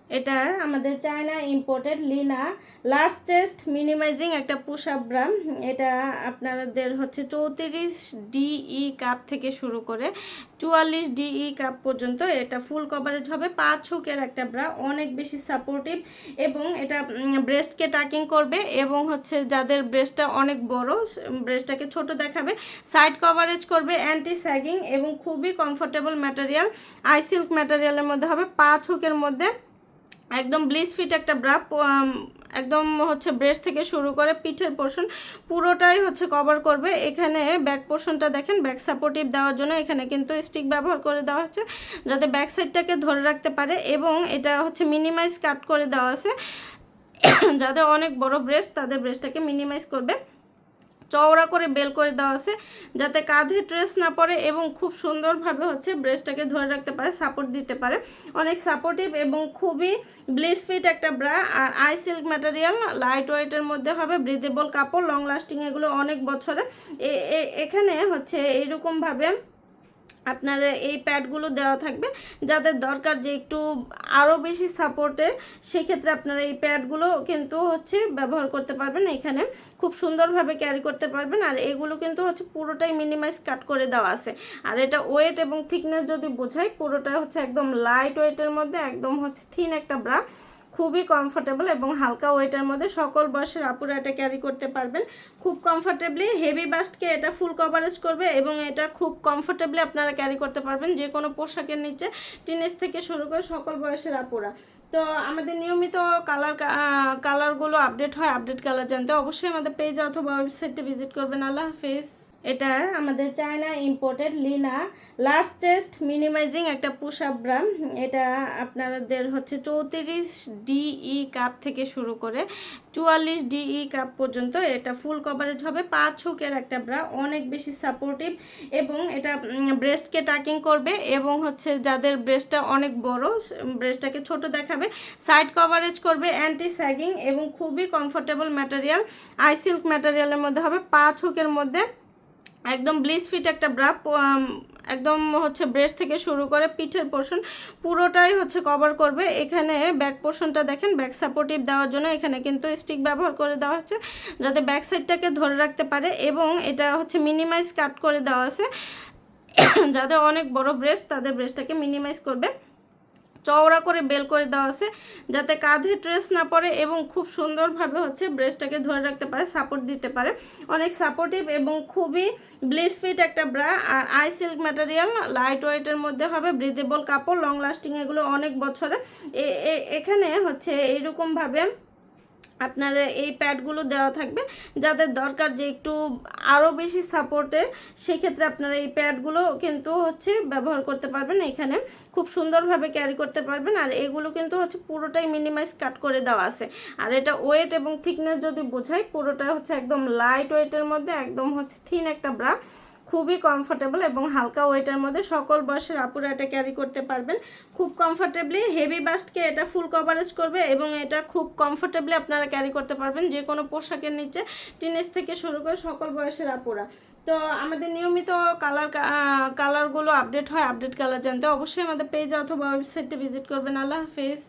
এটা আমাদের China imported Lina large chest minimising একটা পুশ আপ ব্রা। এটা আপনাদের হচ্ছে 34 ডিই কাপ থেকে শুরু করে 44 ডিই কাপ পর্যন্ত এটা ফুল কভারেজ হবে। 5 হুকের একটা ব্রা, অনেক বেশি সাপোর্টিভ এবং এটা ব্রেস্টকে টাকিং করবে এবং হচ্ছে যাদের ব্রেস্টটা অনেক বড় ব্রেস্টটাকে ছোট দেখাবে, সাইড কভারেজ করবে, অ্যান্টি স্যাগিং এবং খুবই কমফোর্টেবল ম্যাটেরিয়াল, আই সিল্ক ম্যাটেরিয়ালের মধ্যে হবে। 5 হুকের মধ্যে একদম ব্লিস ফিট একটা ব্রা, একদম হচ্ছে ব্রেস্ট থেকে শুরু করে পিঠের পোর্শন পুরোটাই হচ্ছে কভার করবে। এখানে ব্যাক পোর্শনটা দেখেন, ব্যাক সাপোর্টিভ দেওয়ার জন্য এখানে কিন্তু স্টিক ব্যবহার করে দেওয়া হচ্ছে যাতে ব্যাক সাইডটাকে ধরে রাখতে পারে এবং এটা হচ্ছে মিনিমাইজ কাট করে দেওয়া আছে যাদের অনেক বড় ব্রেস্ট তাদের ব্রেস্টটাকে মিনিমাইজ করবে। চওড়া করে বেল করে দেওয়া আছে যাতে কাঁধে ট্রেস না পড়ে এবং খুব সুন্দরভাবে হচ্ছে ব্রেস্টটাকে ধরে রাখতে পারে, সাপোর্ট দিতে পারে। অনেক সাপোর্টিভ এবং খুবই ব্লিস ফিট একটা ব্রা। আর আই সিল্ক ম্যাটেরিয়াল, লাইট ওয়েটের মধ্যে হবে, ব্রিদেবল কাপড়, লং লাস্টিং, এগুলো অনেক বছরে। এখানে হচ্ছে এইরকমভাবে আপনাদের এই প্যাডগুলো দেওয়া থাকবে যাদের দরকার যে একটু আরও বেশি সাপোর্টের, সেক্ষেত্রে আপনারা এই প্যাডগুলো কিন্তু হচ্ছে ব্যবহার করতে পারবেন, এখানে খুব সুন্দরভাবে ক্যারি করতে পারবেন। আর এগুলো কিন্তু হচ্ছে পুরোটাই মিনিমাইজ কাট করে দেওয়া আছে। আর এটা ওয়েট এবং থিকনেস যদি বোঝাই, পুরোটা হচ্ছে একদম লাইট ওয়েটের মধ্যে, একদম হচ্ছে থিন একটা ব্রা, খুবই কমফোর্টেবল এবং হালকা ওয়েটের মধ্যে সকল বয়সের আপুরা এটা ক্যারি করতে পারবেন খুব কমফোর্টেবলি। হেভি বাস্টকে এটা ফুল কভারেজ করবে এবং এটা খুব কমফোর্টেবলি আপনারা ক্যারি করতে পারবেন যে কোনো পোশাকের নিচে, টিনেজ থেকে শুরু করে সকল বয়সের আপুরা। তো আমাদের নিয়মিত কালারগুলো আপডেট হয়, আপডেট কালার জানতে অবশ্যই আমাদের পেজ অথবা ওয়েবসাইটে ভিজিট করবেন। আল্লাহ হাফেজ। এটা আমাদের China imported Lina large chest minimising একটা পুশ আপ ব্রা। এটা আপনাদের হচ্ছে 34 ডিই কাপ থেকে শুরু করে 44 ডিই কাপ পর্যন্ত এটা ফুল কভারেজ হবে। 5 হুকের একটা ব্রা, অনেক বেশি সাপোর্টিভ এবং এটা ব্রেস্টকে টাকিং করবে এবং হচ্ছে যাদের ব্রেস্টটা অনেক বড় ব্রেস্টটাকে ছোট দেখাবে, সাইড কভারেজ করবে, অ্যান্টি স্যাগিং এবং খুবই কমফোর্টেবল ম্যাটেরিয়াল, আই সিল্ক ম্যাটেরিয়ালের মধ্যে হবে। 5 হুকের মধ্যে একদম ব্লিস ফিট একটা ব্রা, একদম হচ্ছে ব্রেস্ট থেকে শুরু করে পিঠের পোর্শন পুরোটাই হচ্ছে কভার করবে। এখানে ব্যাক পোর্শনটা দেখেন, ব্যাক সাপোর্টিভ দেওয়ার জন্য এখানে কিন্তু স্টিক ব্যবহার করে দেওয়া হচ্ছে যাতে ব্যাক সাইডটাকে ধরে রাখতে পারে এবং এটা হচ্ছে মিনিমাইজ কাট করে দেওয়া আছে যাদের অনেক বড় ব্রেস্ট তাদের ব্রেস্টটাকে মিনিমাইজ করবে। চওড়া করে বেল করে দেওয়া আছে যাতে কাঁধে ট্রেস না পড়ে এবং খুব সুন্দরভাবে হচ্ছে ব্রেস্টটাকে ধরে রাখতে পারে, সাপোর্ট দিতে পারে। অনেক সাপোর্টিভ এবং খুবই ব্লিস ফিট একটা ব্রা। আর আই সিল্ক ম্যাটেরিয়াল, লাইট ওয়েটের মধ্যে হবে, ব্রিদেবল কাপড়, লং লাস্টিং, এগুলো অনেক বছরে। এখানে হচ্ছে এইরকমভাবে আপনাদের এই প্যাডগুলো দেওয়া থাকবে যাদের দরকার যে একটু আরও বেশি সাপোর্টের, সেক্ষেত্রে আপনারা এই প্যাডগুলো কিন্তু হচ্ছে ব্যবহার করতে পারবেন, এখানে খুব সুন্দরভাবে ক্যারি করতে পারবেন। আর এগুলো কিন্তু হচ্ছে পুরোটাই মিনিমাইজ কাট করে দেওয়া আছে। আর এটা ওয়েট এবং থিকনেস যদি বোঝাই, পুরোটা হচ্ছে একদম লাইট ওয়েটের মধ্যে, একদম হচ্ছে থিন একটা ব্রা, খুবই কমফোর্টেবল এবং হালকা ওয়েটের মধ্যে সকল বয়সের আপুরা এটা ক্যারি করতে পারবেন খুব কমফোর্টেবলি। হেভি বাস্টকে এটা ফুল কভারেজ করবে এবং এটা খুব কমফোর্টেবলি আপনারা ক্যারি করতে পারবেন যে কোনো পোশাকের নিচে, টিনেজ থেকে শুরু করে সকল বয়সের আপুরা। তো আমাদের নিয়মিত কালারগুলো আপডেট হয়, আপডেট কালার জানতে অবশ্যই আমাদের পেজ অথবা ওয়েবসাইটে ভিজিট করবেন। আল্লাহ হাফেজ।